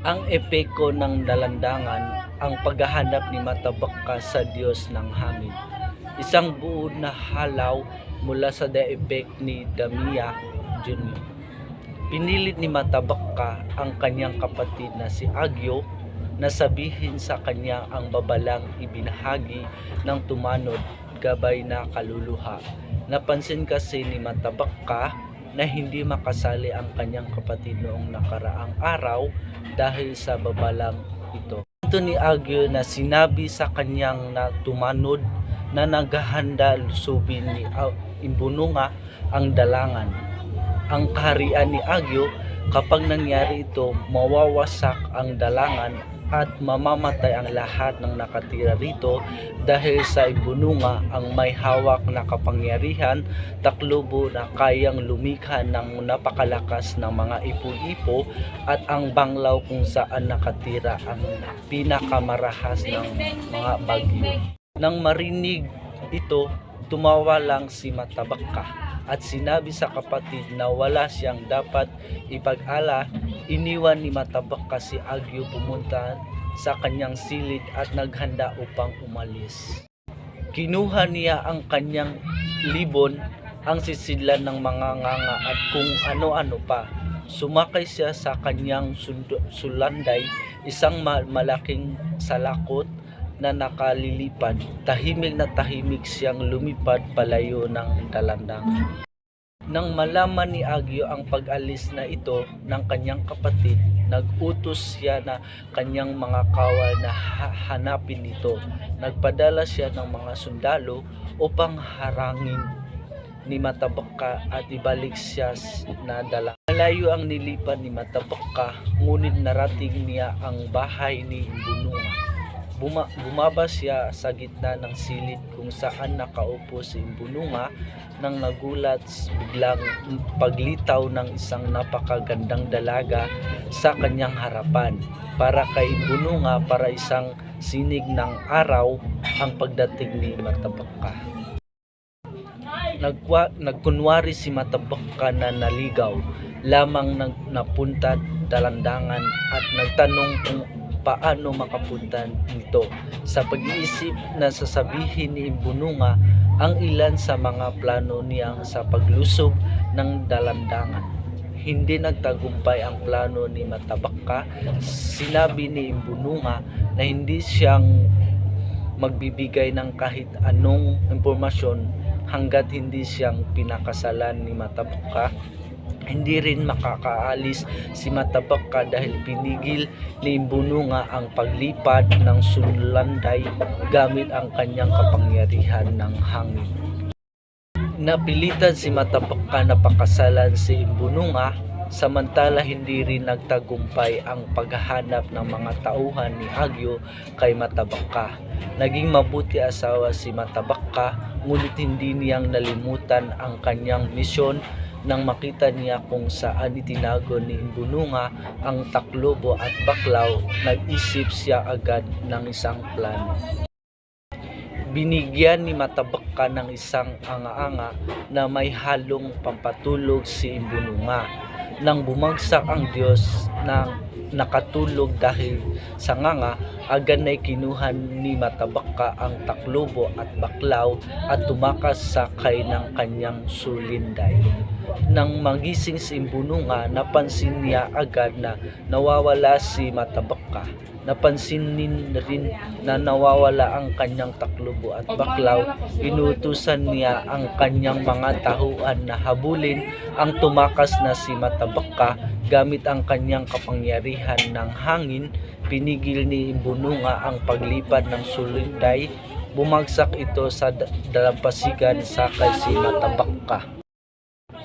Ang epeko ng dalandangan ang paghahanap ni Matabaka sa Diyos ng hangin. Isang buod na halaw mula sa daepek ni Damia Jr. Pinilit ni Matabaka ang kanyang kapatid na si Agyo na sabihin sa kanya ang babalang ibinahagi ng tumanod gabay na kaluluha. Napansin kasi ni Matabaka na hindi makasali ang kanyang kapatid noong nakaraang araw dahil sa babalang ito. Ito ni Agyo na sinabi sa kanyang na tumanod na naghahanda lusubin ni Imbununga ang dalangan. Ang kaharian ni Agyo, kapag nangyari ito, mawawasak ang dalangan at mamamatay ang lahat ng nakatira rito dahil sa Imbununga ang may hawak na kapangyarihan, taklubo na kayang lumikha ng napakalakas ng mga ipo-ipo at ang banglaw kung saan nakatira ang pinakamarahas ng mga bagyo. Nang marinig ito, tumawa lang si Matabaka at sinabi sa kapatid na wala siyang dapat ipag-ala. Iniwan ni Matabaka si Agyo pumunta sa kanyang silid at naghanda upang umalis. Kinuha niya ang kanyang libon, ang sisidlan ng mga nganga at kung ano-ano pa. Sumakay siya sa kanyang sulanday, isang malaking salakot na nakalilipad. Tahimik na tahimik siyang lumipad palayo ng dalandangan. Nang malaman ni Agyo ang pag-alis na ito ng kanyang kapatid, nag-utos siya na kanyang mga kawal na hanapin ito. Nagpadala siya ng mga sundalo upang harangin ni Matabaka at ibalik siya na dala. Malayo ang nilipan ni Matabaka, ngunit narating niya ang bahay ni Imbununga. Bumaba siya sa gitna ng silid kung saan nakaupo si Imbununga nang nagulat biglang paglitaw ng isang napakagandang dalaga sa kanyang harapan. Para kay Imbununga, para isang sinig ng araw ang pagdating ni Matabaka. Nagkunwari si Matabaka na naligaw lamang napunta dalandangan at nagtanong kung paano makapunta nito. Sa pag-iisip na sasabihin ni Imbununga ang ilan sa mga plano niyang sa paglusob ng dalandangan. Hindi nagtagumpay ang plano ni Matabaka. Sinabi ni Imbununga na hindi siyang magbibigay ng kahit anong impormasyon hanggat hindi siyang pinakasalan ni Matabaka. Hindi rin makakaalis si Matabaka dahil pinigil ni Imbununga ang paglipad ng sulanday gamit ang kanyang kapangyarihan ng hangin. Napilitan si Matabaka na pakasalan si Imbununga, samantala hindi rin nagtagumpay ang paghahanap ng mga tauhan ni Agyo kay Matabaka. Naging mabuti asawa si Matabaka, ngunit hindi niyang nalimutan ang kanyang misyon. Nang makita niya kung saan itinago ni Imbununga ang taklobo at baklaw, nag-isip siya agad ng isang plano. Binigyan ni Matabaka ng isang anga-anga na may halong pampatulog si Imbununga. Nang bumagsak ang Diyos na nakatulog dahil sa nganga, agad na kinuha ni Matabaka ang taklobo at baklaw at tumakas sakay ng kanyang sulinday. Nang magising si Imbununga, napansin niya agad na nawawala si Matabaka. Napansin rin na nawawala ang kanyang taklobo at baklaw. Inutusan niya ang kanyang mga tauhan na habulin ang tumakas na si Matabaka gamit ang kanyang kapangyarihan ng hangin. Pinigil ni Imbununga ang paglipad ng sulinday. Bumagsak ito sa dalampasigan sakay si Matabaka.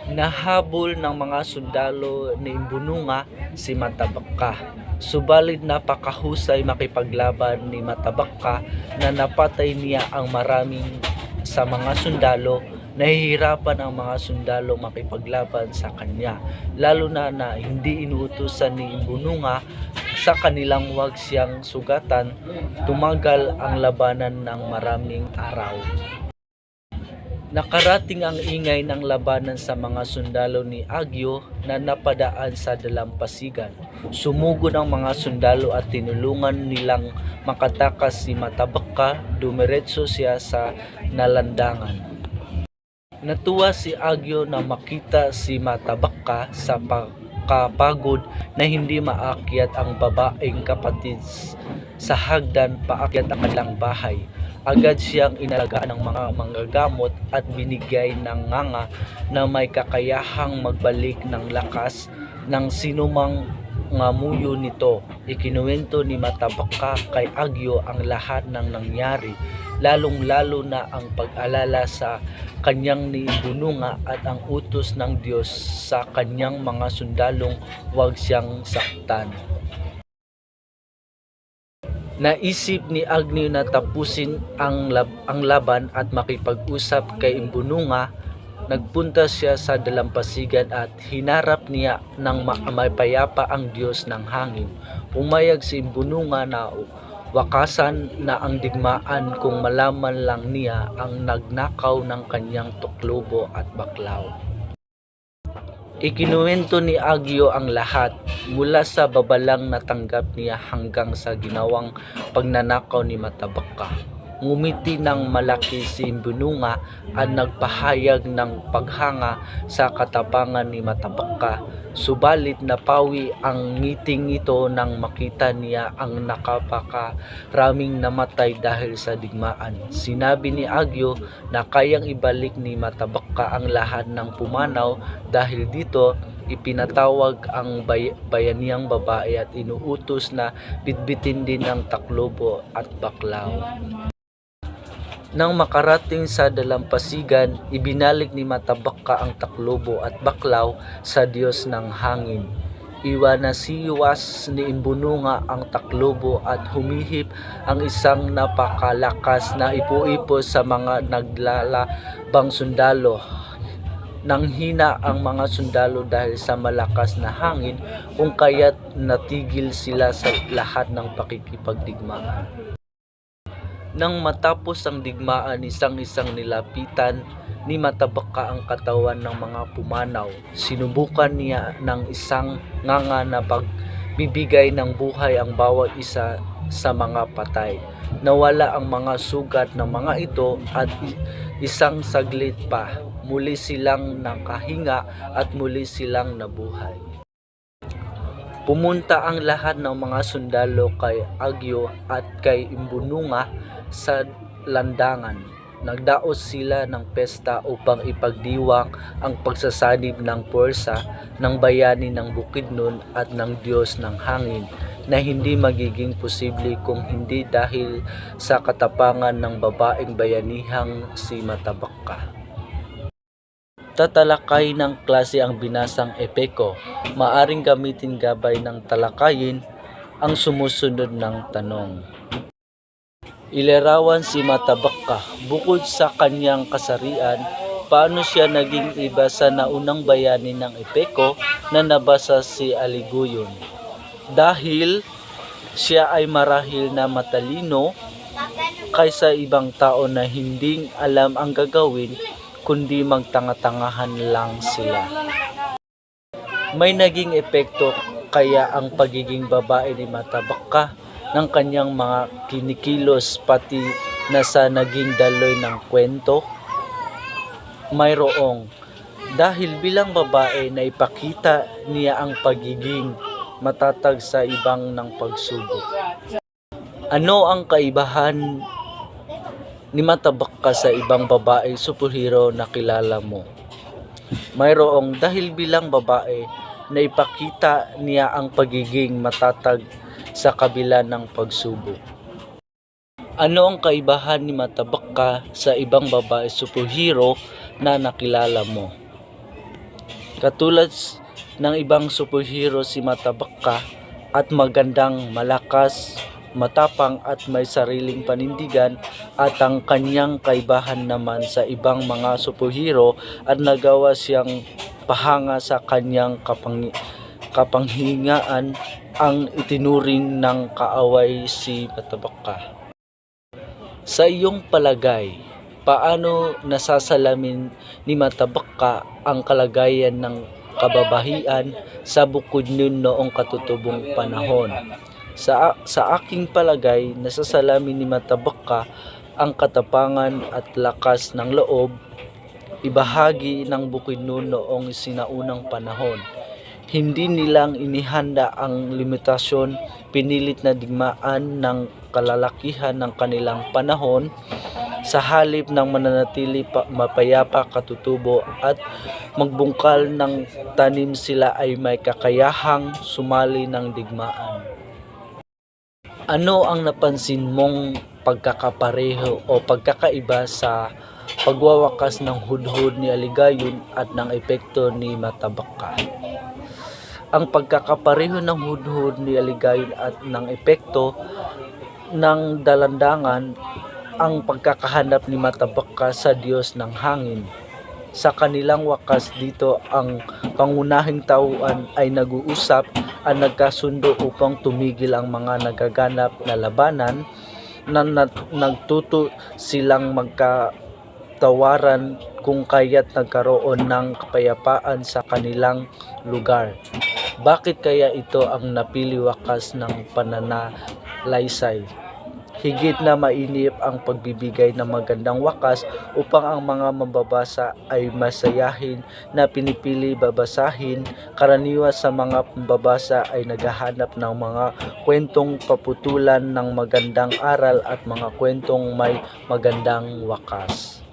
Nahabol ng mga sundalo ni Imbununga si Matabaka. Subalit napakahusay makipaglaban ni Matabaka na napatay niya ang maraming sa mga sundalo. Nahihirapan ang mga sundalo makipaglaban sa kanya, lalo na hindi inuutusan ni Imbununga sa kanilang wag siyang sugatan. Tumagal ang labanan ng maraming araw. Nakarating ang ingay ng labanan sa mga sundalo ni Agyo na napadaan sa dalampasigan. Sumugod ang mga sundalo at tinulungan nilang makatakas si Matabaka. Dumiretso siya sa nalandangan. Natuwa si Agyo na makita si Matabaka sa pagkapagod na hindi maakyat ang babaeng kapatid sa hagdan paakyat ang kanilang bahay. Agad siyang inalagaan ng mga manggagamot at binigay ng nganga na may kakayahang magbalik ng lakas ng sinumang ngamuyo nito. Ikinuwento ni Matabaka kay Agyo ang lahat ng nangyari, lalong-lalo na ang pag-alala sa kanyang niibununga at ang utos ng Diyos sa kanyang mga sundalong huwag siyang saktan. Naisip ni Agyo na tapusin ang laban at makipag-usap kay Imbununga. Nagpunta siya sa dalampasigan at hinarap niya ng mapayapa ang Diyos ng hangin. Pumayag si Imbununga na wakasan na ang digmaan kung malaman lang niya ang nagnakaw ng kanyang tuklobo at baklaw. Ikinuwento ni Agyo ang lahat, mula sa babalang natanggap niya hanggang sa ginawang pagnanakaw ni Matabaka. Ngumiti ng malaki si Imbununga at nagpahayag ng paghanga sa katapangan ni Matabaka. Subalit napawi ang ngiting ito nang makita niya ang nakapakaraming namatay dahil sa digmaan. Sinabi ni Agyo na kayang ibalik ni Matabaka ang lahat ng pumanaw. Dahil dito, ipinatawag ang bayaniyang babae at inuutos na bitbitin din ang taklobo at baklaw. Nang makarating sa dalampasigan, ibinalik ni Matabaka ang taklobo at baklaw sa Diyos ng hangin. Iwanasiwas ni Imbununga ang taklobo at humihip ang isang napakalakas na ipo-ipo sa mga naglalabang sundalo. Nanghina ang mga sundalo dahil sa malakas na hangin, kung kaya't natigil sila sa lahat ng pakikipagdigmaan. Nang matapos ang digmaan, isang-isang nilapitan ni Matabaka ang katawan ng mga pumanaw. Sinubukan niya ng isang nganga na pagbibigay ng buhay ang bawat isa sa mga patay. Nawala ang mga sugat ng mga ito at isang saglit pa, muli silang nakahinga at muli silang nabuhay. Pumunta ang lahat ng mga sundalo kay Agyo at kay Imbununga sa landangan. Nagdaos sila ng pesta upang ipagdiwang ang pagsasanib ng puwersa ng bayani ng Bukidnon at ng Diyos ng hangin, na hindi magiging posible kung hindi dahil sa katapangan ng babaeng bayanihang si Matabaka. Tatalakay ng klase ang binasang epeko. Maaring gamitin gabay ng talakayin ang sumusunod ng tanong. Ilarawan si Matabaka. Bukod sa kanyang kasarian, paano siya naging iba sa naunang bayani ng epeko na nabasa si Aliguyon? Dahil siya ay marahil na matalino kaysa ibang tao na hindi alam ang gagawin, kundi magtanga-tangahan lang sila. May naging epekto kaya ang pagiging babae ni Matabaka ng kanyang mga kinikilos pati na sa naging daloy ng kwento? Mayroong, dahil bilang babae na ipakita niya ang pagiging matatag sa ibang ng pagsubok. Ano ang kaibahan ni Matabaka sa ibang babae superhero na kilala mo? Mayroong, dahil bilang babae na ipakita niya ang pagiging matatag sa kabila ng pagsubok. Ano ang kaibahan ni Matabaka sa ibang babae superhero na nakilala mo? Katulad ng ibang superhero, si Matabaka at magandang, malakas, matapang at may sariling panindigan, at ang kanyang kaibahan naman sa ibang mga superhero at nagawa siyang pahanga sa kanyang kapanghingaan ang itinuring ng kaaway si Matabaka. Sa iyong palagay, Paano nasasalamin ni Matabaka ang kalagayan ng kababahian sa Bukidnon noong katutubong panahon? Sa aking palagay, nasasalamin ni Matabaka ang katapangan at lakas ng loob ibahagi ng Bukidnon noong sinaunang panahon. Hindi nilang inihanda ang limitasyon, pinilit na digmaan ng kalalakihan ng kanilang panahon sa halip ng mananatili mapayapa katutubo at magbungkal ng tanim, sila ay may kakayahang sumali ng digmaan. Ano ang napansin mong pagkakapareho o pagkakaiba sa pagwawakas ng hudhud ni Aligayon at ng epekto ni Matabaka? Ang pagkakapareho ng hudhud ni Aligayon at ng epekto ng dalandangan, ang pagkakahanap ni Matabaka sa Diyos ng hangin. Sa kanilang wakas dito, ang pangunahing tauhan ay nag-uusap at nagkasundo upang tumigil ang mga nagaganap na labanan na nagtuto silang magkatawaran kung kaya't nagkaroon ng kapayapaan sa kanilang lugar. Bakit kaya ito ang napili wakas ng pananalaysay? Higit na mainip ang pagbibigay ng magandang wakas upang ang mga mambabasa ay masayahin na pinipili babasahin. Karaniwan sa mga mambabasa ay naghahanap ng mga kwentong paputulan ng magandang aral at mga kwentong may magandang wakas.